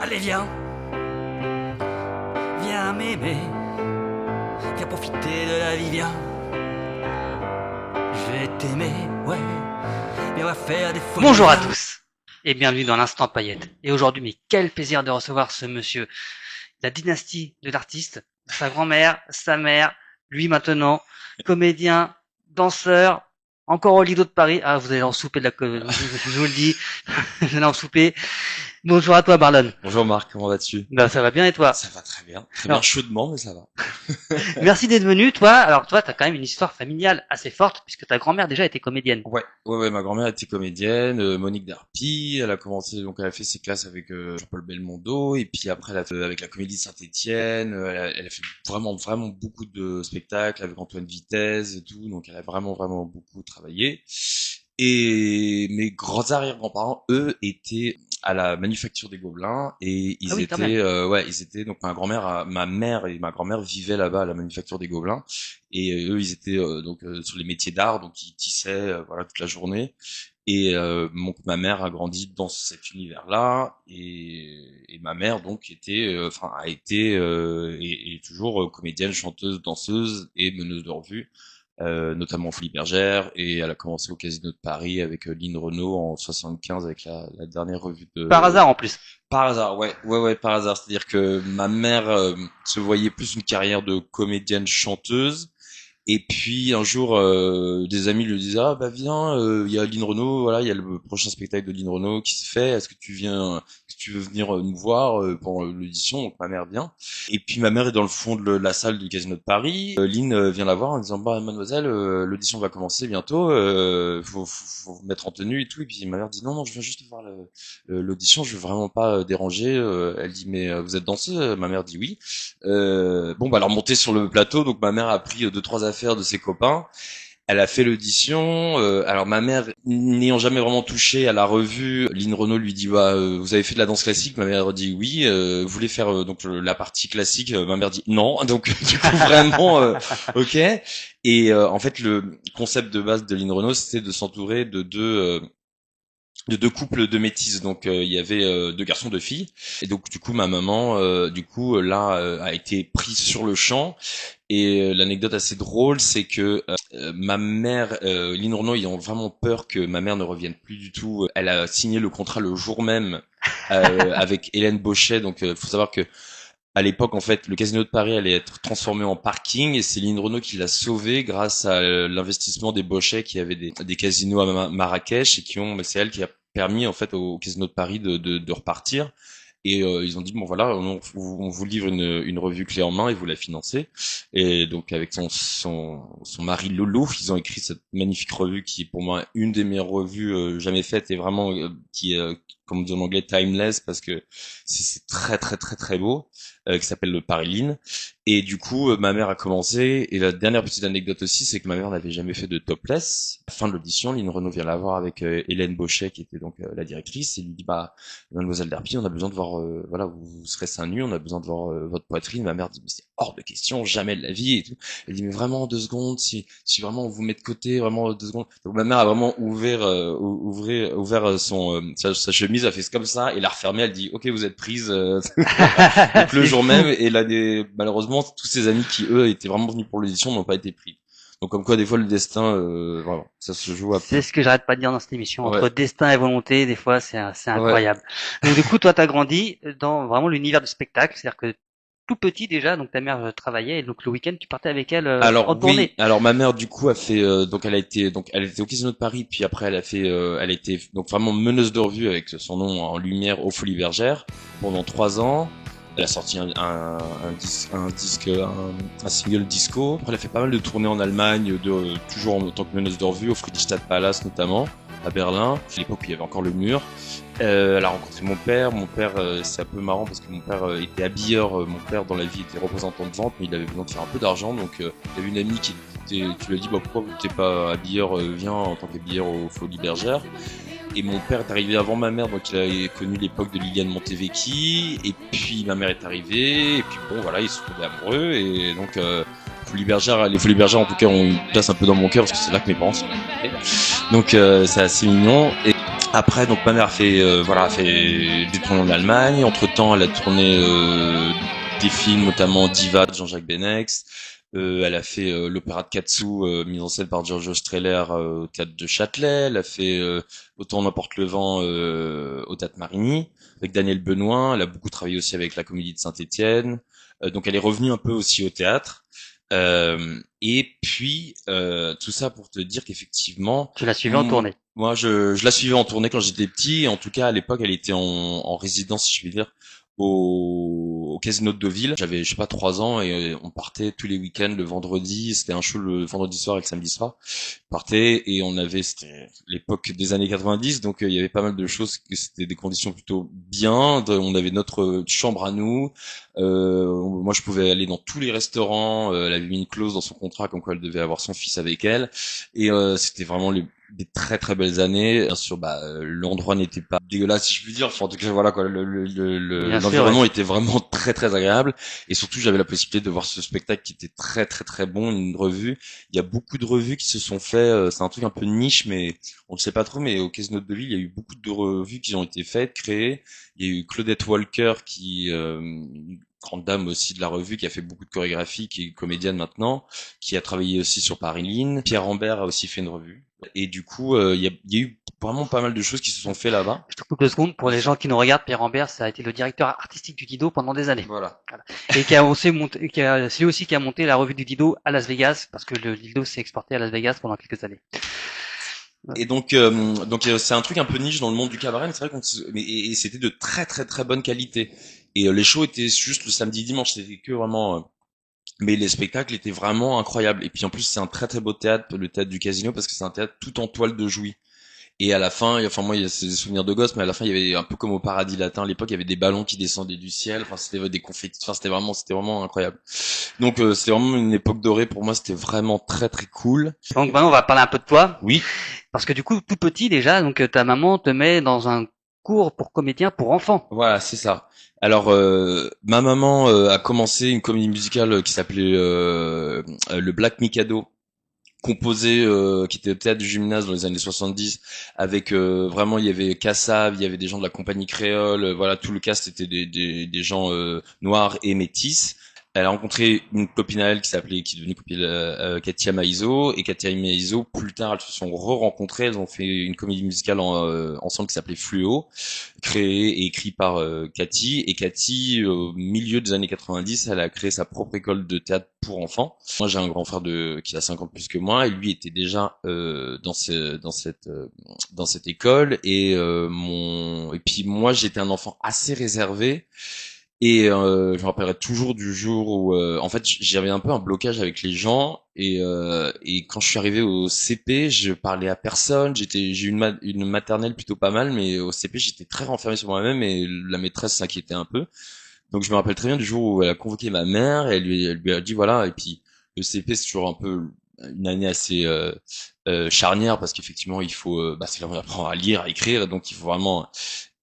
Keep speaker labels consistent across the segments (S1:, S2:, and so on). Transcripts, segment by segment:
S1: Allez viens, viens m'aimer, viens profiter de la vie, viens. Je vais t'aimer, ouais, et on va faire des folies.
S2: Bonjour à tous et bienvenue dans l'Instant Paillette. Et aujourd'hui, mais quel plaisir de recevoir ce monsieur, la dynastie de l'artiste, sa grand-mère, sa mère, lui maintenant, comédien, danseur, encore au Lido de Paris. Ah, vous allez en souper de la je vous le dis, vous allez en souper. Bonjour à toi, Barlon.
S3: Bonjour Marc, comment vas-tu?
S2: Ben, ça va bien et toi?
S3: Ça va très bien. Très
S2: Alors,
S3: bien chaudement, mais ça va.
S2: Merci d'être venu, toi. Alors, toi, t'as quand même une histoire familiale assez forte puisque ta grand-mère déjà était comédienne.
S3: Ouais, ma grand-mère était comédienne, Monique Darpy, elle a commencé, donc elle a fait ses classes avec Jean-Paul Belmondo, et puis après elle a fait avec la Comédie de Saint-Étienne, elle a fait vraiment beaucoup de spectacles avec Antoine Vitesse et tout, donc elle a vraiment beaucoup travaillé. Et mes grands arrière-grands-parents, eux, étaient à la Manufacture des Gobelins, et
S2: Ah oui, quand même.
S3: ils étaient, donc ma mère et ma grand-mère vivaient là-bas à la Manufacture des Gobelins, et eux ils étaient sur les métiers d'art, donc ils tissaient voilà toute la journée, et ma mère a grandi dans cet univers-là, et ma mère donc était a été et toujours comédienne, chanteuse, danseuse et meneuse de revue, notamment Folies Bergère, et elle a commencé au Casino de Paris avec Lynn Renaud en 75 avec la dernière revue
S2: Par
S3: de...
S2: hasard en plus.
S3: Par hasard, ouais, par hasard. C'est-à-dire que ma mère se voyait plus une carrière de comédienne chanteuse. Et puis un jour, des amis lui disaient ah bah viens, il y a Lynn Renaud, voilà, il y a le prochain spectacle de Lynn Renaud qui se fait. Est-ce que tu veux venir nous voir pour l'audition? Donc ma mère vient. Et puis ma mère est dans le fond de la salle du Casino de Paris. Lynn vient la voir en disant bah mademoiselle, l'audition va commencer bientôt, faut vous mettre en tenue et tout. Et puis ma mère dit non, je viens juste voir l'audition, je veux vraiment pas déranger. Elle dit mais vous êtes danseuse? Ma mère dit oui. Bon bah alors montée sur le plateau, donc ma mère a pris deux trois affaires de ses copains. Elle a fait l'audition. Alors ma mère, n'ayant jamais vraiment touché à la revue, Lynn Renaud lui dit bah vous avez fait de la danse classique? Ma mère dit oui. Vous voulez faire la partie classique? Ma mère dit non. Donc du coup vraiment ok. Et en fait le concept de base de Lynn Renaud c'était de s'entourer de deux couples de métisses, donc il y avait deux garçons, deux filles, et donc du coup ma maman a été prise sur le champ. Et l'anecdote assez drôle, c'est que ma mère, Lynn Renaud, ayant vraiment peur que ma mère ne revienne plus du tout, elle a signé le contrat le jour même avec Hélène Bauchet. Donc faut savoir que à l'époque, en fait, le Casino de Paris allait être transformé en parking, et c'est Lynn Renaud qui l'a sauvé grâce à l'investissement des Bauchet qui avaient des casinos à Marrakech, et c'est elle qui a permis en fait au Casino de Paris de repartir. Et ils ont dit bon voilà, on vous livre une revue clé en main et vous la financez. Et donc avec son mari Lolo, ils ont écrit cette magnifique revue qui est pour moi une des meilleures revues jamais faites, et vraiment qui est comme on dit en anglais timeless, parce que c'est très beau, qui s'appelle le Paris Lynn. Et du coup ma mère a commencé, et la dernière petite anecdote aussi, c'est que ma mère n'avait jamais fait de topless. À la fin de l'audition, Lynn Renaud vient la voir avec Hélène Bauchet qui était donc la directrice, et lui dit bah mademoiselle Darpy, on a besoin de voir voilà, vous serez seins nus, on a besoin de voir votre poitrine. Ma mère dit mais c'est hors de question, jamais de la vie et tout. Elle dit mais vraiment 2 secondes, si vraiment on vous met de côté, vraiment 2 secondes. Donc ma mère a vraiment ouvert sa chemise, a fait comme ça et l'a refermée. Elle dit ok, vous êtes prise. Donc le jour même, et là malheureusement tous ses amis qui eux étaient vraiment venus pour l'audition n'ont pas été pris. Donc comme quoi des fois le destin, voilà, ça se joue à peu.
S2: C'est ce que j'arrête pas de dire dans cette émission. Entre
S3: Ouais.
S2: destin et volonté, des fois, c'est
S3: Ouais.
S2: incroyable. Donc, du coup, toi, t'as grandi dans vraiment l'univers du spectacle. C'est-à-dire que tout petit déjà, donc ta mère travaillait, et donc le week-end, tu partais avec elle
S3: Alors
S2: en tournée.
S3: oui, alors ma mère du coup a fait elle était au Casino de Paris, puis après elle était donc vraiment meneuse de revue avec son nom en lumière aux Folies Bergère pendant 3 ans. Elle a sorti un single disco. Après elle a fait pas mal de tournées en Allemagne, toujours en tant que meneuse de revue au Friedrichstadt Palace notamment à Berlin. À l'époque où il y avait encore le mur. Elle a rencontré mon père. Mon père, c'est un peu marrant parce que mon père était habilleur. Mon père, dans la vie, était représentant de vente, mais il avait besoin de faire un peu d'argent. Donc, il y avait une amie qui lui a dit bah, pourquoi t'es pas habilleur, viens en tant qu'habilleur aux Folies Bergères. Et mon père est arrivé avant ma mère, donc il a connu l'époque de Liliane Montevecchi. Et puis ma mère est arrivée. Et puis bon, voilà, ils se sont tombés amoureux. Et donc, les Folies Bergères en tout cas ont une place un peu dans mon cœur parce que c'est là que mes parents sont nés. Donc, c'est assez mignon. Et Après, donc ma mère a fait des tournées en Allemagne. Entre-temps, elle a tourné des films, notamment Diva de Jean-Jacques Benex. Elle a fait l'opéra de Katsu, mise en scène par Giorgio Strehler au théâtre de Châtelet. Elle a fait Autant n'importe le vent au théâtre Marigny avec Daniel Benoît. Elle a beaucoup travaillé aussi avec la Comédie de Saint-Étienne. Donc elle est revenue un peu aussi au théâtre. Et puis tout ça pour te dire qu'effectivement,
S2: Tu l'as suivi en tournée.
S3: moi je la suivais en tournée quand j'étais petit. Et en tout cas à l'époque, elle était en résidence, si je puis dire, au Casino de Deauville. J'avais, je sais pas, 3 ans et on partait tous les week-ends le vendredi. C'était un show le vendredi soir et le samedi soir. On partait et c'était l'époque des années 90, donc il y avait pas mal de choses, que c'était des conditions plutôt bien. On avait notre chambre à nous. Moi, je pouvais aller dans tous les restaurants. Elle avait mis une clause dans son contrat comme quoi elle devait avoir son fils avec elle. Et c'était vraiment des très très belles années. Bien sûr, l'endroit n'était pas dégueulasse, si je puis dire. Enfin, en tout cas, voilà quoi,
S2: Bien sûr,
S3: l'environnement
S2: ouais.
S3: était vraiment très très agréable. Et surtout, j'avais la possibilité de voir ce spectacle qui était très très très bon, une revue. Il y a beaucoup de revues qui se sont fait. C'est un truc un peu niche, mais on ne sait pas trop. Mais au Casino de Deauville, il y a eu beaucoup de revues qui ont été faites, créées. Il y a eu Claudette Walker qui une grande dame aussi de la revue, qui a fait beaucoup de chorégraphie, qui est comédienne maintenant, qui a travaillé aussi sur Paris-Line. Pierre Rambert a aussi fait une revue. Et du coup, il y a eu vraiment pas mal de choses qui se sont fait là-bas.
S2: Je te coupe 2 secondes. Pour les gens qui nous regardent, Pierre Rambert, ça a été le directeur artistique du Dido pendant des années.
S3: Voilà.
S2: Et qui a aussi monté, c'est lui aussi qui a monté la revue du Dido à Las Vegas, parce que le Dido s'est exporté à Las Vegas pendant quelques années.
S3: Et donc, c'est un truc un peu niche dans le monde du cabaret, mais c'est vrai et c'était de très très très bonne qualité. Et les shows étaient juste le samedi, dimanche, c'était que vraiment. Mais les spectacles étaient vraiment incroyables. Et puis en plus, c'est un très très beau théâtre, le théâtre du Casino, parce que c'est un théâtre tout en toile de Jouy. Et à la fin, enfin moi, c'est des souvenirs de gosse, mais à la fin, il y avait un peu comme au Paradis Latin. À l'époque, il y avait des ballons qui descendaient du ciel. Enfin, c'était des confettis. Enfin, c'était vraiment incroyable. Donc, c'était vraiment une époque dorée pour moi. C'était vraiment très très cool.
S2: Donc maintenant, on va parler un peu de toi.
S3: Oui.
S2: Parce que du coup, tout petit déjà, donc ta maman te met dans un cours pour comédien pour enfants.
S3: Voilà, c'est ça. Alors, ma maman a commencé une comédie musicale qui s'appelait le Black Mikado, composé qui était au théâtre du Gymnase dans les années 70, avec vraiment, il y avait Kassav, il y avait des gens de la compagnie créole, voilà, tout le cast était des gens noirs et métis. Elle a rencontré une copine à elle qui est devenue copine Katia Maizo, et Katia Maizo, plus tard, elles se sont re-rencontrées, elles ont fait une comédie musicale ensemble qui s'appelait Fluo, créée et écrite par Cathy. Et Cathy, au milieu des années 90, elle a créé sa propre école de théâtre pour enfants. Moi, j'ai un grand frère qui a 50 plus que moi, et lui était déjà dans cette école. Et puis moi, j'étais un enfant assez réservé. Et je me rappellerai toujours du jour où, en fait, j'avais un peu un blocage avec les gens. Et quand je suis arrivé au CP, je parlais à personne. J'ai eu une maternelle plutôt pas mal, mais au CP, j'étais très renfermé sur moi-même et la maîtresse s'inquiétait un peu. Donc je me rappelle très bien du jour où elle a convoqué ma mère et elle lui a dit voilà. Et puis le CP, c'est toujours un peu une année assez charnière, parce qu'effectivement il faut c'est là où on apprend à lire, à écrire, et donc il faut vraiment.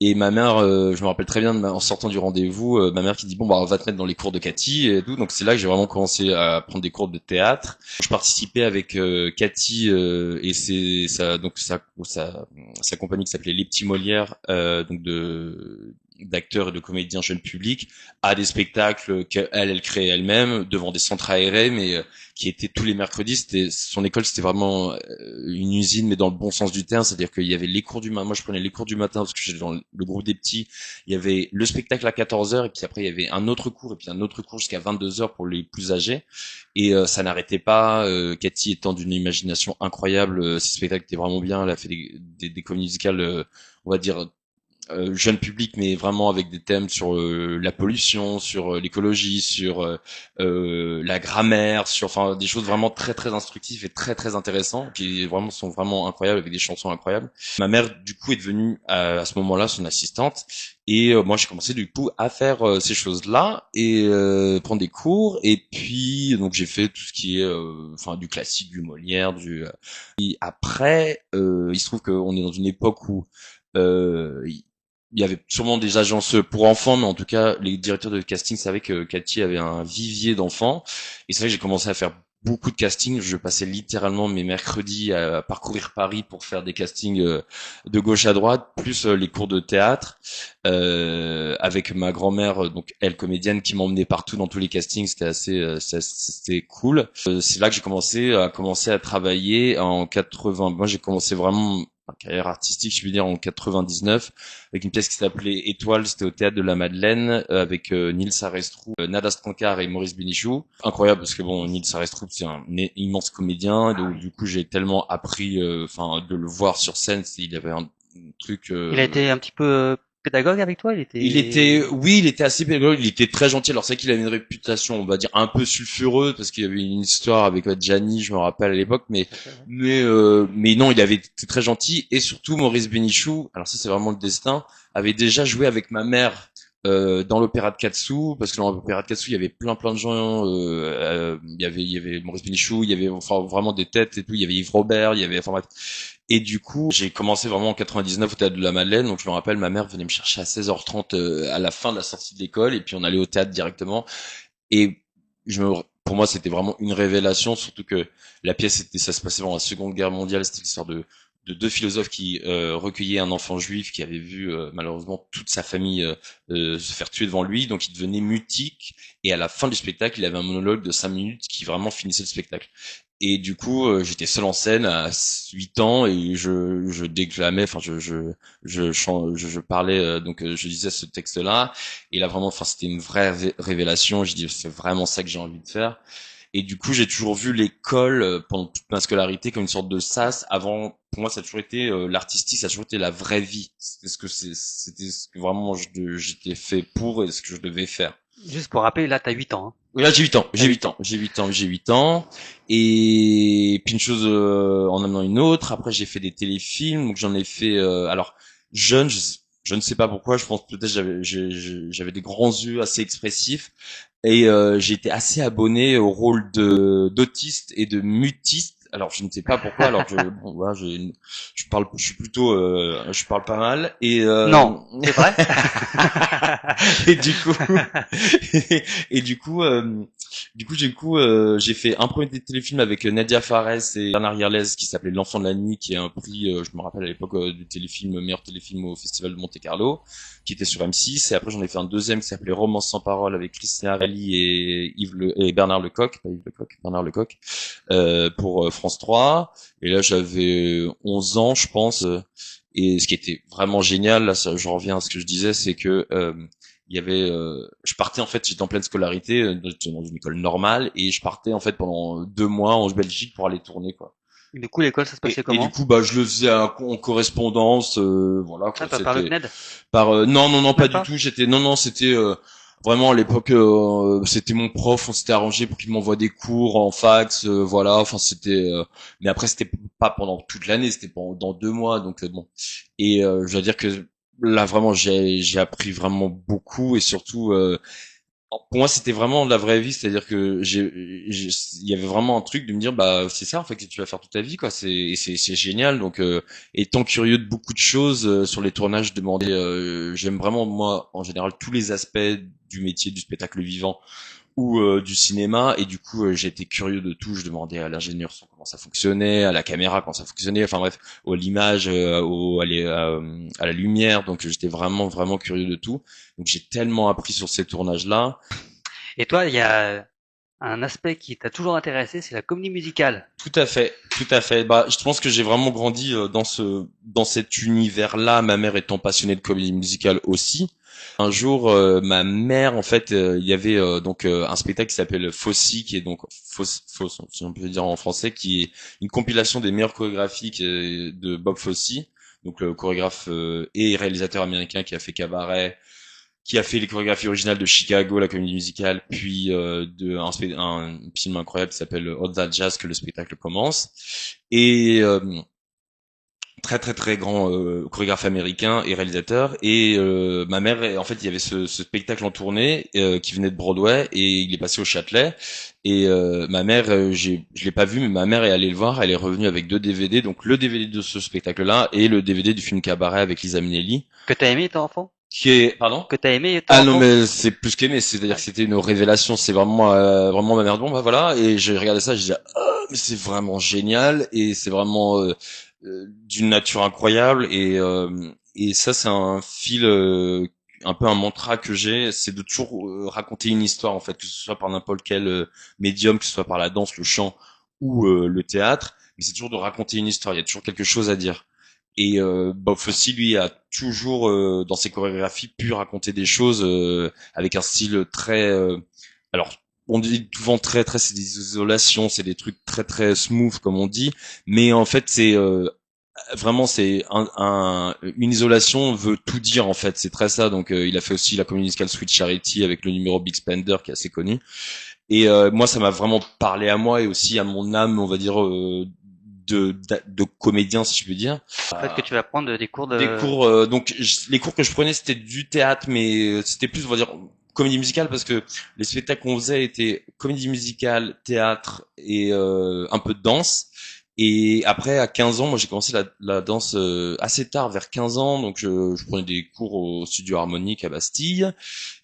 S3: Et ma mère, je me rappelle très bien, en sortant du rendez-vous, ma mère qui dit bon on va te mettre dans les cours de Cathy et tout. Donc c'est là que j'ai vraiment commencé à prendre des cours de théâtre. Je participais avec Cathy et sa compagnie qui s'appelait Les Petits Molières, donc d'acteurs et de comédiens jeunes publics, à des spectacles qu'elle créait elle-même devant des centres aérés, mais qui étaient tous les mercredis. Son école, c'était vraiment une usine, mais dans le bon sens du terme, c'est-à-dire qu'il y avait les cours du matin. Moi, je prenais les cours du matin parce que j'étais dans le groupe des petits. Il y avait le spectacle à 14 heures, et puis après il y avait un autre cours, et puis un autre cours jusqu'à 22 heures pour les plus âgés. Et ça n'arrêtait pas. Cathy étant d'une imagination incroyable, ces spectacles étaient vraiment bien. Elle a fait des comédies musicales, on va dire jeune public, mais vraiment avec des thèmes sur la pollution, sur l'écologie, sur la grammaire, sur enfin des choses vraiment très très instructives et très très intéressantes, qui vraiment sont vraiment incroyables, avec des chansons incroyables. Ma mère du coup est devenue à ce moment-là son assistante, et moi j'ai commencé du coup à faire ces choses-là et prendre des cours. Et puis donc j'ai fait tout ce qui est enfin du classique, du Molière, et après il se trouve qu'on est dans une époque où il y avait sûrement des agences pour enfants, mais en tout cas, les directeurs de casting savaient que Cathy avait un vivier d'enfants. Et c'est vrai que j'ai commencé à faire beaucoup de castings. Je passais littéralement mes mercredis à parcourir Paris pour faire des castings de gauche à droite, plus les cours de théâtre avec ma grand-mère, donc elle comédienne, qui m'emmenait partout dans tous les castings. C'était c'était cool. C'est là que j'ai commencé à travailler en 80. Moi, j'ai commencé vraiment ma carrière artistique, je veux dire, en 99, avec une pièce qui s'appelait Étoile. C'était au théâtre de la Madeleine, avec Nils Arestrup, Nada Strankar et Maurice Bénichou. Incroyable, parce que bon, Nils Arestrup, c'est un immense comédien, donc du coup j'ai tellement appris, enfin, de le voir sur scène. Il avait un truc.
S2: Il a été un petit peu pédagogue avec toi,
S3: Oui, il était assez pédagogue, il était très gentil. Alors c'est vrai qu'il avait une réputation, on va dire, un peu sulfureuse, parce qu'il y avait une histoire avec Gianni, je me rappelle à l'époque, mais non, il avait été très gentil. Et surtout, Maurice Bénichou, alors ça c'est vraiment le destin, avait déjà joué avec ma mère dans l'opéra de Katsu, parce que dans l'opéra de Katsu, il y avait plein de gens, il y avait Maurice Bénichou, il y avait enfin vraiment des têtes et tout, il y avait Yves Robert, il y avait, enfin bref. Et du coup, j'ai commencé vraiment en 99 au théâtre de la Madeleine. Donc je me rappelle, ma mère venait me chercher à 16h30 à la fin de la sortie de l'école, et puis on allait au théâtre directement. Et pour moi, c'était vraiment une révélation, surtout que la pièce ça se passait dans la Seconde Guerre mondiale. C'était l'histoire de deux philosophes qui recueillaient un enfant juif qui avait vu malheureusement toute sa famille se faire tuer devant lui. Donc il devenait mutique, et à la fin du spectacle, il avait un monologue de 5 minutes qui vraiment finissait le spectacle. Et du coup, j'étais seul en scène à 8 ans, et je déclamais, enfin je parlais, donc je disais ce texte-là. Et là vraiment, enfin c'était une vraie révélation. Je dis c'est vraiment ça que j'ai envie de faire. Et du coup, j'ai toujours vu l'école pendant toute ma scolarité comme une sorte de sas. Avant, pour moi, ça a toujours été l'artistique, ça a toujours été la vraie vie. C'était ce que vraiment j'étais fait pour, et ce que je devais faire.
S2: Juste pour rappeler, là, t'as 8 ans. Hein.
S3: Oui, là, j'ai 8 ans, j'ai 8 ans, j'ai 8 ans, j'ai 8 ans. Et puis une chose en amenant une autre. Après, j'ai fait des téléfilms, donc j'en ai fait. Alors jeune, je ne sais pas pourquoi. Je pense peut-être j'avais des grands yeux assez expressifs, et j'ai été assez abonné au rôle de d'autiste et de mutiste. Alors je ne sais pas pourquoi. Alors que bon, voilà, je suis plutôt, je parle pas mal, et
S2: Non, c'est vrai.
S3: et du coup, et du coup, j'ai fait un premier téléfilm avec Nadia Fares et Bernard Yerlez qui s'appelait L'Enfant de la Nuit, qui est un prix, je me rappelle à l'époque, du téléfilm, meilleur téléfilm au Festival de Monte-Carlo, qui était sur M6. Et après, j'en ai fait un deuxième qui s'appelait Romance sans parole avec Christina Ralli et et Bernard Lecoq, pas Yves Lecoq, Bernard Lecoq, pour France 3. Et là, j'avais 11 ans, je pense. Et ce qui était vraiment génial, là, je reviens à ce que je disais, c'est que il y avait, je partais en fait, j'étais en pleine scolarité, j'étais dans une école normale, et je partais en fait pendant 2 mois en Belgique pour aller tourner, quoi.
S2: Du coup, l'école, ça se passait
S3: Et
S2: comment?
S3: du coup, bah, je le faisais en correspondance, voilà, quoi.
S2: Ah, pas par le CNED?
S3: Non, pas
S2: Même
S3: du
S2: pas
S3: tout. Non, c'était vraiment à l'époque, c'était mon prof, on s'était arrangé pour qu'il m'envoie des cours en fax, voilà. Enfin, mais après, c'était pas pendant toute l'année, c'était pendant 2 mois, donc bon. Et je dois dire que là, vraiment, j'ai appris vraiment beaucoup, et surtout. Pour moi, c'était vraiment de la vraie vie, c'est-à-dire que il y avait vraiment un truc de me dire, bah, c'est ça, en fait, que tu vas faire toute ta vie, quoi. C'est génial. Donc, étant curieux de beaucoup de choses sur les tournages, je demandais, j'aime vraiment, moi, en général, tous les aspects du métier du spectacle vivant ou du cinéma, et du coup j'ai été curieux de tout. Je demandais à l'ingénieur son comment ça fonctionnait, à la caméra comment ça fonctionnait, enfin bref, à l'image, à la lumière. Donc j'étais vraiment curieux de tout, donc j'ai tellement appris sur ces tournages là.
S2: Et toi, il y a un aspect qui t'a toujours intéressé, c'est la comédie musicale.
S3: Tout à fait. Bah, je pense que j'ai vraiment grandi dans cet univers-là. Ma mère étant passionnée de comédie musicale aussi. Un jour, ma mère, en fait, il y avait donc un spectacle qui s'appelle Fosse, qui est donc Fosse, si on peut dire en français, qui est une compilation des meilleures chorégraphies de Bob Fosse, donc le chorégraphe et réalisateur américain qui a fait Cabaret, qui a fait les chorégraphies originales de Chicago, la comédie musicale, puis un film incroyable qui s'appelle Hot That Jazz, que le spectacle commence. Et très grand chorégraphe américain et réalisateur. Et ma mère, en fait, il y avait ce spectacle en tournée qui venait de Broadway, et il est passé au Châtelet. Et ma mère, je l'ai pas vu, mais ma mère est allée le voir. Elle est revenue avec 2 DVD, donc le DVD de ce spectacle-là et le DVD du film Cabaret avec Lisa Minnelli.
S2: Que t'as aimé, toi, enfant?
S3: Qui est, pardon?
S2: que t'as aimé
S3: Ah non, mais c'est plus qu'aimé, c'est-à-dire que c'était une révélation, c'est vraiment ma mère de bon, bah voilà, et j'ai regardé ça, j'ai dit ah mais c'est vraiment génial et c'est vraiment d'une nature incroyable et ça c'est un fil un peu un mantra que j'ai, c'est de toujours raconter une histoire en fait, que ce soit par n'importe quel médium, que ce soit par la danse, le chant ou le théâtre, mais c'est toujours de raconter une histoire, il y a toujours quelque chose à dire. Et Bob Fosse, lui, a toujours, dans ses chorégraphies, pu raconter des choses avec un style très... alors, on dit souvent très, c'est des isolations, c'est des trucs très smooth, comme on dit, mais en fait, c'est vraiment, c'est une isolation veut tout dire, en fait, c'est très ça. Donc, il a fait aussi la comédie musicale Sweet Charity avec le numéro Big Spender, qui est assez connu. Et moi, ça m'a vraiment parlé à moi et aussi à mon âme, on va dire, de comédien, si je peux dire.
S2: En fait, que tu vas prendre des cours de...
S3: Des cours, donc les cours que je prenais, c'était du théâtre, mais c'était plus, on va dire, comédie musicale, parce que les spectacles qu'on faisait étaient comédie musicale, théâtre et un peu de danse. Et après, à 15 ans, moi j'ai commencé la danse assez tard, vers 15 ans, donc je prenais des cours au studio harmonique à Bastille.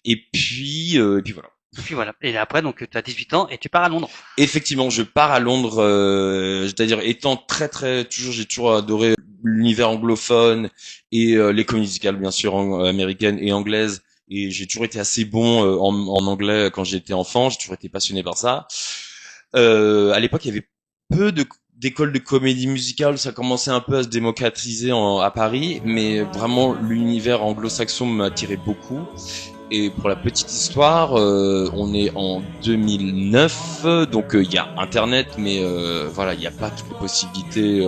S3: Et puis voilà.
S2: Et puis voilà. Et après, donc, tu as 18 ans et tu pars à Londres.
S3: Effectivement, je pars à Londres, c'est-à-dire étant toujours, j'ai toujours adoré l'univers anglophone et les comédies musicales, bien sûr, américaines et anglaises. Et j'ai toujours été assez bon en anglais quand j'étais enfant. J'ai toujours été passionné par ça. À l'époque, il y avait peu d'écoles de comédie musicale. Ça commençait un peu à se démocratiser à Paris, mais vraiment l'univers anglo-saxon m'attirait beaucoup. Et pour la petite histoire, on est en 2009, donc il y a Internet, mais voilà, il n'y a pas toutes les possibilités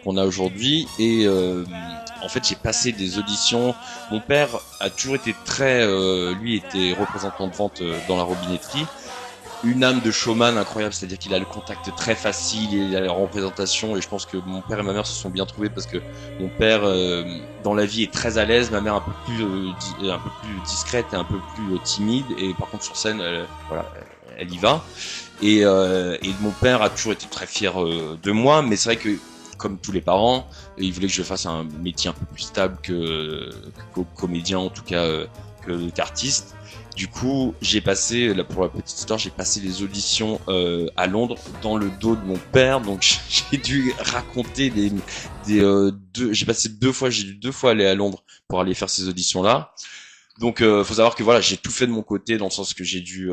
S3: qu'on a aujourd'hui. Et en fait, j'ai passé des auditions. Mon père a toujours été lui était représentant de vente dans la robinetterie. Une âme de showman incroyable, c'est-à-dire qu'il a le contact très facile, il a la représentation, et je pense que mon père et ma mère se sont bien trouvés parce que mon père dans la vie est très à l'aise, ma mère un peu plus discrète et un peu plus timide, et par contre sur scène voilà, elle y va. Et mon père a toujours été très fier de moi, mais c'est vrai que comme tous les parents, il voulait que je fasse un métier un peu plus stable que comédien, en tout cas qu'artiste. Du coup, j'ai passé, là, pour la petite histoire, j'ai passé les auditions à Londres dans le dos de mon père. Donc j'ai dû raconter j'ai dû 2 fois aller à Londres pour aller faire ces auditions-là. Donc faut savoir que voilà, j'ai tout fait de mon côté dans le sens que j'ai dû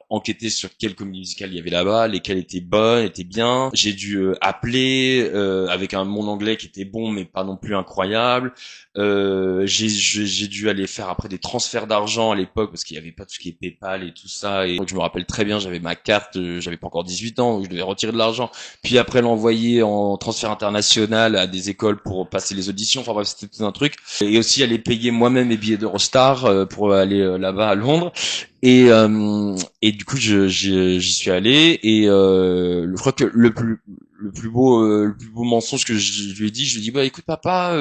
S3: enquêter sur quelle comédie musicale il y avait là-bas, lesquelles étaient bonnes, étaient bien. J'ai dû appeler avec mon anglais qui était bon mais pas non plus incroyable. J'ai dû aller faire après des transferts d'argent à l'époque parce qu'il y avait pas tout ce qui est PayPal et tout ça. Et donc je me rappelle très bien, j'avais ma carte, j'avais pas encore 18 ans, où je devais retirer de l'argent, puis après l'envoyer en transfert international à des écoles pour passer les auditions. Enfin bref, c'était tout un truc. Et aussi aller payer moi-même mes billets d'Eurostar pour aller là-bas à Londres. Et du coup, j'y suis allé et je crois que le plus beau mensonge que je lui ai dit, je lui ai dit bah écoute papa,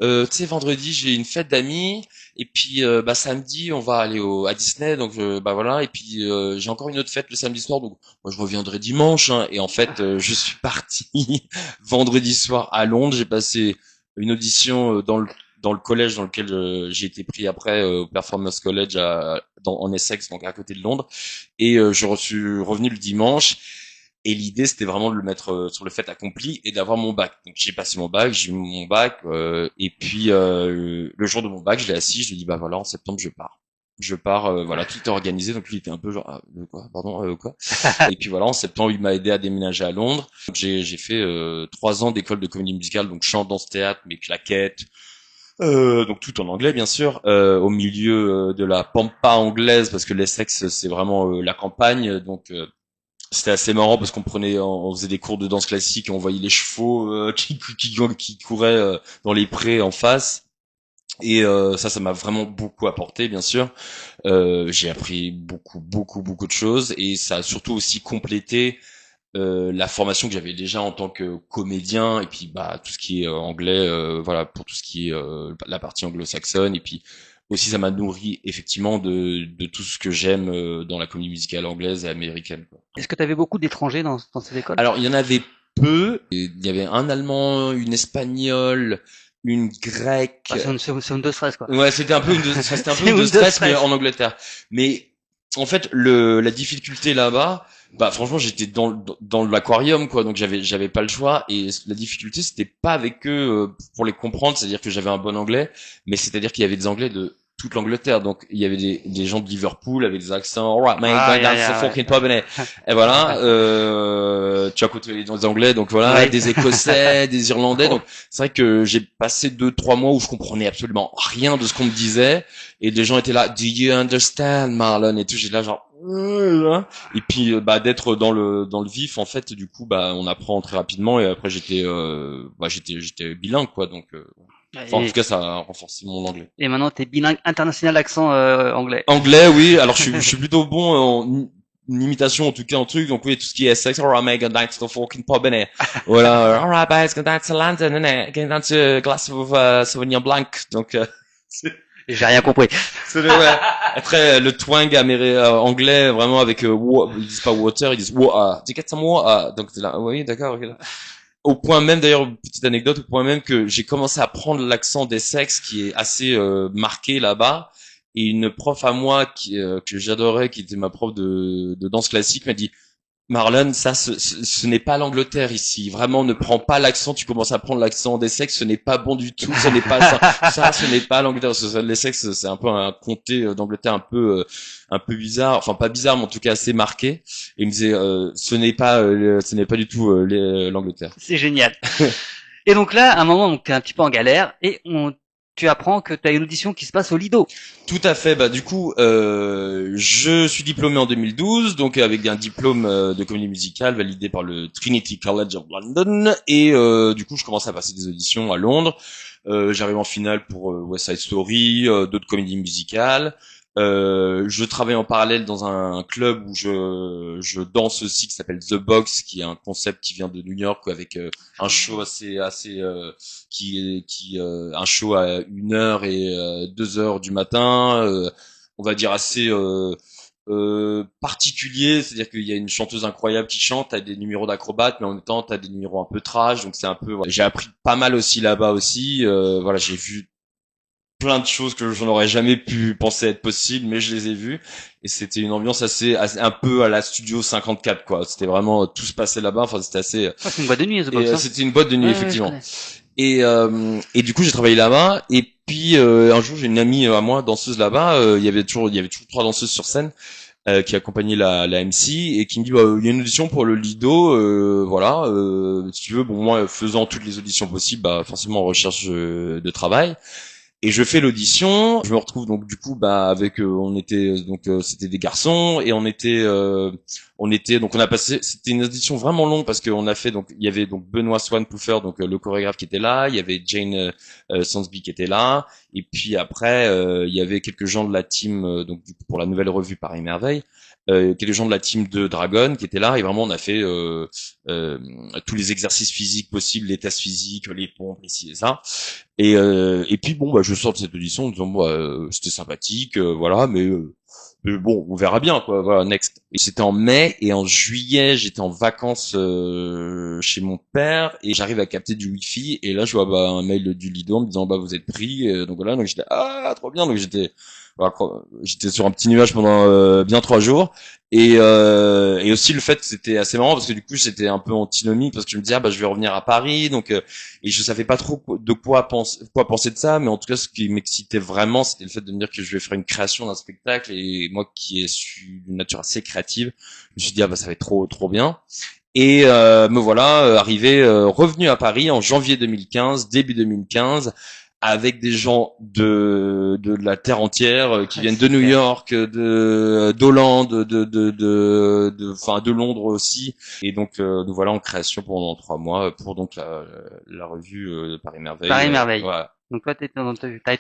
S3: tu sais vendredi j'ai une fête d'amis et puis bah samedi on va aller à Disney donc bah voilà et puis j'ai encore une autre fête le samedi soir donc moi je reviendrai dimanche hein. Et en fait je suis parti vendredi soir à Londres, j'ai passé une audition dans le collège dans lequel j'ai été pris après au Performance College en Essex, donc à côté de Londres. Et je suis revenu le dimanche. Et l'idée, c'était vraiment de le mettre sur le fait accompli et d'avoir mon bac. Donc j'ai passé mon bac, j'ai eu mon bac. Et puis le jour de mon bac, je l'ai assis, je lui ai dit bah voilà, en septembre je pars. Je pars, voilà, tout était organisé. Donc lui il était un peu genre quoi, pardon, quoi. Et puis voilà, en septembre, il m'a aidé à déménager à Londres. Donc, j'ai fait 3 ans d'école de comédie musicale, donc chant, danse, théâtre, mais claquettes. Donc tout en anglais bien sûr, au milieu de la pampa anglaise parce que l'Essex c'est vraiment la campagne, donc c'était assez marrant parce on faisait des cours de danse classique et on voyait les chevaux qui couraient dans les prés en face. Et ça m'a vraiment beaucoup apporté bien sûr. J'ai appris beaucoup de choses et ça a surtout aussi complété la formation que j'avais déjà en tant que comédien et puis bah tout ce qui est anglais voilà pour tout ce qui est la partie anglo-saxonne et puis aussi ça m'a nourri effectivement de tout ce que j'aime dans la comédie musicale anglaise et américaine quoi.
S2: Est-ce que tu avais beaucoup d'étrangers dans cette école?
S3: Alors il y en avait peu, il y avait un allemand, une espagnole une grecque.
S2: Bah, c'est une de stress, quoi.
S3: Ouais, c'était un peu c'était un peu
S2: C'est
S3: une de
S2: une de
S3: stress, mais
S2: stress.
S3: en Angleterre. Mais en fait, la difficulté là-bas, bah franchement, j'étais dans l'aquarium, quoi, donc j'avais pas le choix. Et la difficulté, c'était pas avec eux pour les comprendre, c'est-à-dire que j'avais un bon anglais, mais c'est-à-dire qu'il y avait des Anglais de toute l'Angleterre, donc il y avait des gens de Liverpool avec des accents. Alright, mate,
S2: Ah,
S3: going down to the fucking pub, innit? Et voilà, tu as côtoyé des Anglais, donc voilà,
S2: Ouais.
S3: des Écossais, des Irlandais, donc c'est vrai que j'ai passé 2-3 mois où je comprenais absolument rien de ce qu'on me disait, et des gens étaient là, do you understand, Marlon, et tout, j'étais là genre, et puis bah d'être dans le vif, en fait, du coup bah on apprend très rapidement, et après j'étais bilingue, quoi, donc enfin, en tout cas ça a renforcé mon anglais.
S2: Et maintenant, t'es bilingue international accent anglais.
S3: Anglais, oui, alors je suis plutôt bon en imitation, en tout cas en truc, donc oui, tout ce qui est sex, alright mate, going down to the fucking pub, innit? Voilà, alright guys, going down to London, innit? Going down to a glass of Sauvignon Blanc, donc
S2: J'ai rien compris.
S3: c'est ouais. Après le twang anglais, vraiment avec ils disent pas water, ils disent water. Do you get some water? Donc c'est là, oui, d'accord, ok. Au point même, d'ailleurs, petite anecdote, au point même que j'ai commencé à prendre l'accent des sexes qui est assez marqué là-bas. Et une prof à moi que j'adorais, qui était ma prof de danse classique, m'a dit: Marlon, ça, ce n'est pas l'Angleterre ici. Vraiment, ne prends pas l'accent. Tu commences à prendre l'accent des sexes. Ce n'est pas bon du tout. Ce n'est pas ça. Ça, ce n'est pas l'Angleterre. Les sexes, c'est un peu un comté d'Angleterre un peu bizarre. Enfin, pas bizarre, mais en tout cas assez marqué. Et il me disait, ce n'est pas du tout l'Angleterre.
S2: C'est génial. Et donc là, à un moment, t'es un petit peu en galère et tu apprends que t'as une audition qui se passe au Lido.
S3: Tout à fait. Bah du coup, je suis diplômé en 2012, donc avec un diplôme de comédie musicale validé par le Trinity College of London. Et du coup, je commence à passer des auditions à Londres. J'arrive en finale pour West Side Story, d'autres comédies musicales. Je travaille en parallèle dans un club où je danse aussi, qui s'appelle The Box, qui est un concept qui vient de New York avec un show assez un show à 1 heure et 2 heures du matin, on va dire assez particulier, c'est-à-dire qu'il y a une chanteuse incroyable qui chante, t'as des numéros d'acrobates, mais en même temps t'as des numéros un peu trash, donc c'est un peu, voilà. J'ai appris pas mal aussi là-bas aussi, voilà, j'ai vu plein de choses que je n'aurais jamais pu penser être possible, mais je les ai vues, et c'était une ambiance assez un peu à la Studio 54, quoi. C'était vraiment tout se passait là-bas, enfin c'était assez
S2: Ah, c'est une boîte de nuit, The Box.
S3: c'était une boîte de nuit,
S2: Ouais,
S3: effectivement.
S2: je connais.
S3: Et du coup j'ai travaillé là-bas, et puis un jour j'ai une amie à moi danseuse là-bas, il y avait toujours 3 danseuses sur scène qui accompagnait la MC, et qui me dit, bah, il y a une audition pour le Lido, voilà, si tu veux. Bon, moi, faisant toutes les auditions possibles, bah forcément en recherche de travail. Et je fais l'audition, je me retrouve donc du coup bah avec on était donc c'était des garçons, et on était donc on a passé, c'était une audition vraiment longue parce qu'on a fait, donc il y avait donc Benoît Swanpouffer, donc le chorégraphe, qui était là, il y avait Jane Sansby qui était là, et puis après il y avait quelques gens de la team donc du coup, pour la nouvelle revue Paris Merveille, quelques gens de la team de Dragon qui étaient là, et vraiment on a fait tous les exercices physiques possibles, les tests physiques, les pompes, et ci et ça. Et puis bon, bah je sors de cette audition en disant, c'était sympathique, voilà, mais bon, on verra bien, quoi. Voilà, next. Et c'était en mai, et en juillet, j'étais en vacances chez mon père, et j'arrive à capter du wifi, et là je vois un mail du Lido en me disant, bah vous êtes pris, donc voilà, donc j'étais, ah trop bien, donc voilà, j'étais sur un petit nuage pendant bien 3 jours. Et aussi le fait que c'était assez marrant parce que du coup c'était un peu antinomique, parce que je me disais, ah bah je vais revenir à Paris, donc et je savais pas trop de quoi penser de ça, mais en tout cas ce qui m'excitait vraiment, c'était le fait de me dire que je vais faire une création d'un spectacle, et moi qui suis d'une nature assez créative, je me suis dit, ah bah ça va être trop bien. Et me voilà arrivé, revenu à Paris en janvier 2015, début 2015, avec des gens de la terre entière, qui viennent de New York, d'Hollande, enfin de Londres aussi. Et donc nous voilà en création pendant 3 mois pour donc la revue Paris Merveille.
S2: Paris Merveille.
S3: Voilà.
S2: Donc toi, t'as été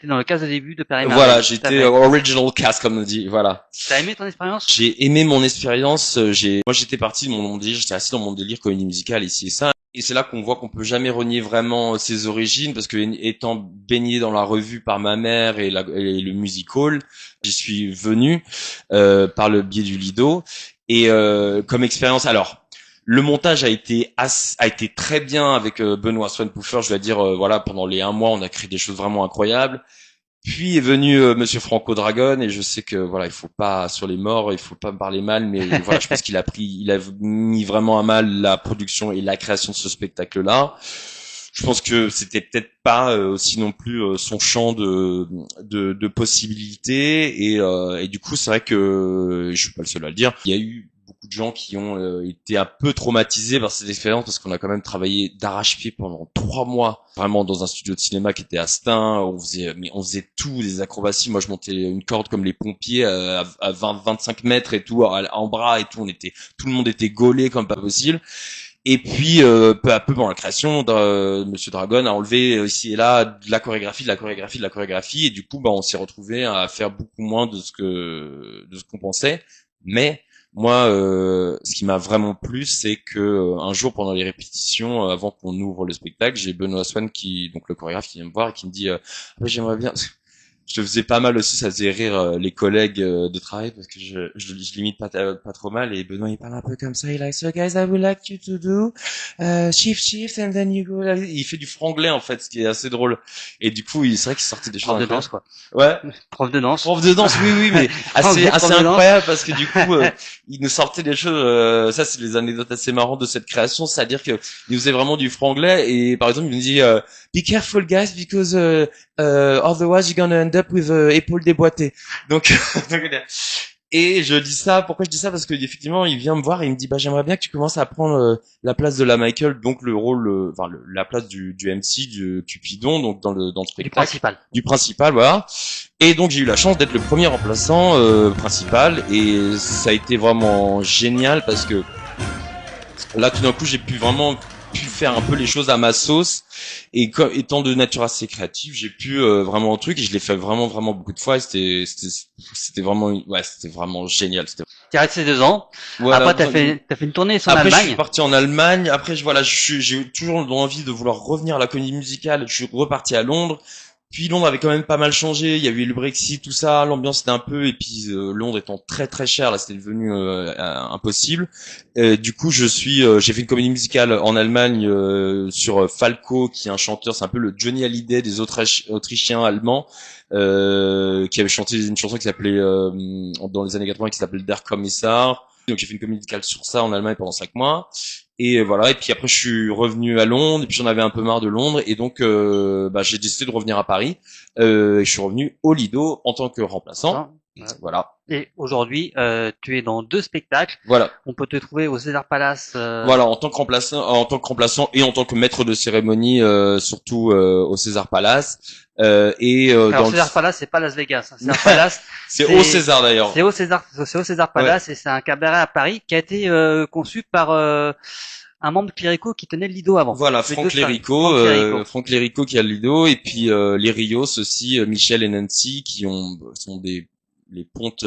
S2: dans le cast de début de Paris Merveille.
S3: Voilà,
S2: Tout à
S3: j'étais
S2: fait.
S3: original cast, comme on dit. Voilà.
S2: T'as aimé ton expérience?
S3: J'ai aimé mon expérience. Moi, j'étais parti de mon délire. J'étais assis dans mon délire comédie musicale, ici et ça. Et c'est là qu'on voit qu'on peut jamais renier vraiment ses origines, parce que étant baigné dans la revue par ma mère et le music hall, j'y suis venu par le biais du Lido. Et comme expérience, alors Le montage a été très bien avec Benoît Swan-Puffer. Je dois dire, voilà, pendant les 1 mois, on a créé des choses vraiment incroyables. Puis est venu Monsieur Franco Dragon, et je sais que voilà, il faut pas sur les morts, il faut pas me parler mal, mais voilà, je pense qu'il a mis vraiment à mal la production et la création de ce spectacle-là. Je pense que c'était peut-être pas aussi non plus son champ de possibilités, et du coup, c'est vrai que je suis pas le seul à le dire. Il y a eu beaucoup de gens qui ont été un peu traumatisés par cette expérience, parce qu'on a quand même travaillé d'arrache-pied pendant 3 mois, vraiment dans un studio de cinéma qui était à Stein. On faisait tout, des acrobaties. Moi, je montais une corde comme les pompiers à 20-25 mètres et tout, en bras et tout. Tout le monde était gaulé comme pas possible. Et puis, peu à peu, pendant la création, Monsieur Dragon a enlevé ici et là de la chorégraphie, et du coup, on s'est retrouvé à faire beaucoup moins de ce qu'on pensait. Mais moi, ce qui m'a vraiment plu, c'est que un jour, pendant les répétitions, avant qu'on ouvre le spectacle, j'ai Benoît Swan, donc le chorégraphe, qui vient me voir et qui me dit j'aimerais bien. Je le faisais pas mal aussi, ça faisait rire les collègues de travail, parce que je l'imite pas trop mal, et Benoît il parle un peu comme ça, il a so guys I would like you to do shift and then you go, il fait du franglais en fait, ce qui est assez drôle, et du coup c'est vrai qu'il sortait des choses
S2: Prof de danse, quoi.
S3: Ouais,
S2: Prof de danse.
S3: oui, mais assez
S2: Prof de danse.
S3: incroyable, parce que du coup il nous sortait des choses, ça c'est les anecdotes assez marrantes de cette création, c'est-à-dire que il faisait vraiment du franglais, et par exemple il nous dit be careful guys because otherwise you're gonna end up with épaules déboîtées. Donc et pourquoi je dis ça, parce que effectivement il vient me voir et il me dit j'aimerais bien que tu commences à prendre la place de la Michael, donc le rôle la place du MC, du Cupidon, donc dans le spectacle du principal, voilà. Et donc j'ai eu la chance d'être le premier remplaçant principal, et ça a été vraiment génial, parce que là tout d'un coup j'ai pu faire un peu les choses à ma sauce, et étant de nature assez créative, j'ai pu vraiment un truc, et je l'ai fait vraiment beaucoup de fois, et c'était vraiment génial.
S2: T'es resté 2 ans.
S3: Voilà.
S2: Après t'as fait une tournée en
S3: Après,
S2: Allemagne.
S3: je suis parti en Allemagne. Après, j'ai toujours envie de vouloir revenir à la comédie musicale. Je suis reparti à Londres. Puis Londres avait quand même pas mal changé, il y avait eu le Brexit, tout ça, l'ambiance était un peu, et puis Londres étant très très cher, là c'était devenu impossible. Du coup j'ai fait une comédie musicale en Allemagne sur Falco, qui est un chanteur, c'est un peu le Johnny Hallyday des Autrichiens allemands, qui avait chanté une chanson qui s'appelait dans les années 80, qui s'appelait Der Kommissar. Donc j'ai fait une comédie musicale sur ça en Allemagne pendant 5 mois. Et voilà, et puis après je suis revenu à Londres, et puis j'en avais un peu marre de Londres, et donc j'ai décidé de revenir à Paris, et je suis revenu au Lido en tant que remplaçant.
S2: Ouais.
S3: Voilà.
S2: Et aujourd'hui, tu es dans 2 spectacles.
S3: Voilà.
S2: On peut te trouver au César Palace.
S3: Voilà, en tant que remplaçant et en tant que maître de cérémonie, surtout au César Palace.
S2: Alors César Palace, c'est pas Las Vegas. Hein. César Palace,
S3: c'est au César d'ailleurs.
S2: C'est au César Palace, ouais. Et c'est un cabaret à Paris qui a été conçu par un membre de Clérico qui tenait le Lido avant.
S3: Voilà, Franck Clérico qui a le Lido, et puis les Rios aussi, Michel et Nancy, qui sont les pontes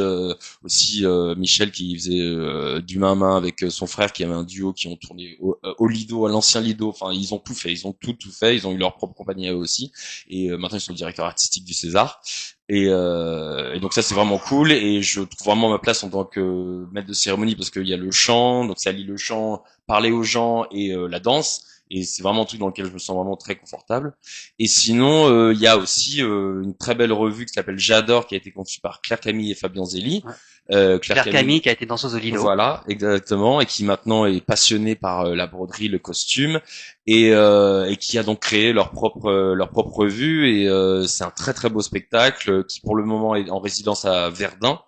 S3: aussi, Michel qui faisait du main à main avec son frère, qui avait un duo, qui ont tourné au Lido, à l'ancien Lido. Enfin, ils ont tout fait, ils ont tout fait, ils ont eu leur propre compagnie à eux aussi, et maintenant ils sont directeurs artistiques du César. Et donc ça c'est vraiment cool, et je trouve vraiment ma place en tant que maître de cérémonie, parce qu'il y a le chant, donc ça allie le chant, parler aux gens, et la danse, et c'est vraiment un truc dans lequel je me sens vraiment très confortable. Et sinon il y a aussi une très belle revue qui s'appelle J'adore, qui a été conçue par Claire Camille et Fabien Zélie.
S2: Ouais. Claire Camille qui a été danseuse au Lido.
S3: Voilà, exactement, et qui maintenant est passionnée par la broderie, le costume, et qui a donc créé leur propre revue, et c'est un très très beau spectacle qui pour le moment est en résidence à Verdun,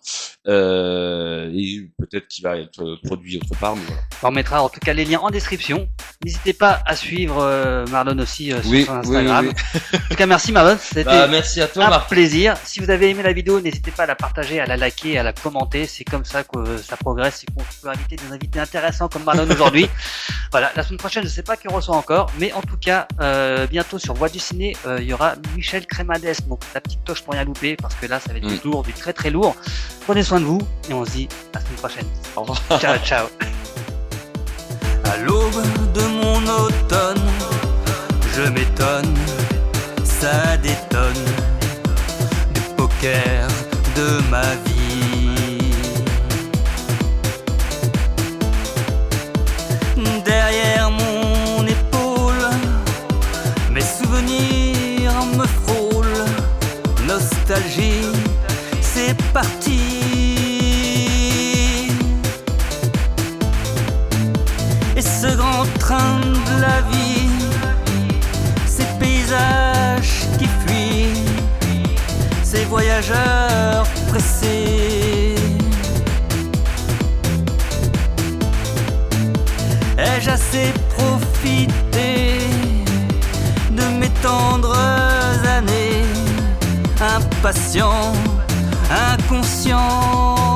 S3: et peut-être qu'il va être produit autre part, mais voilà.
S2: On mettra en tout cas les liens en description. N'hésitez pas à suivre Marlon aussi sur son Instagram. Oui. En tout cas, merci Marlon, c'était
S3: merci à toi,
S2: un plaisir. Si vous avez aimé la vidéo, n'hésitez pas à la partager, à la liker, à la commenter. C'est comme ça que ça progresse et qu'on peut inviter des invités intéressants comme Marlon aujourd'hui. Voilà, la semaine prochaine, je sais pas qui on reçoit encore, mais en tout cas, bientôt sur Voix du Ciné, il y aura Michel Crémades, donc la petite toche pour rien louper, parce que là, ça va être du lourd, du très très lourd. Prenez soin de vous, et on se dit à la semaine prochaine.
S3: Au revoir.
S2: Ciao, ciao.
S1: À l'aube de mon automne, je m'étonne, ça détonne, du poker de ma vie. voyageur pressé. Ai-je assez profité de mes tendres années, impatient, inconscient?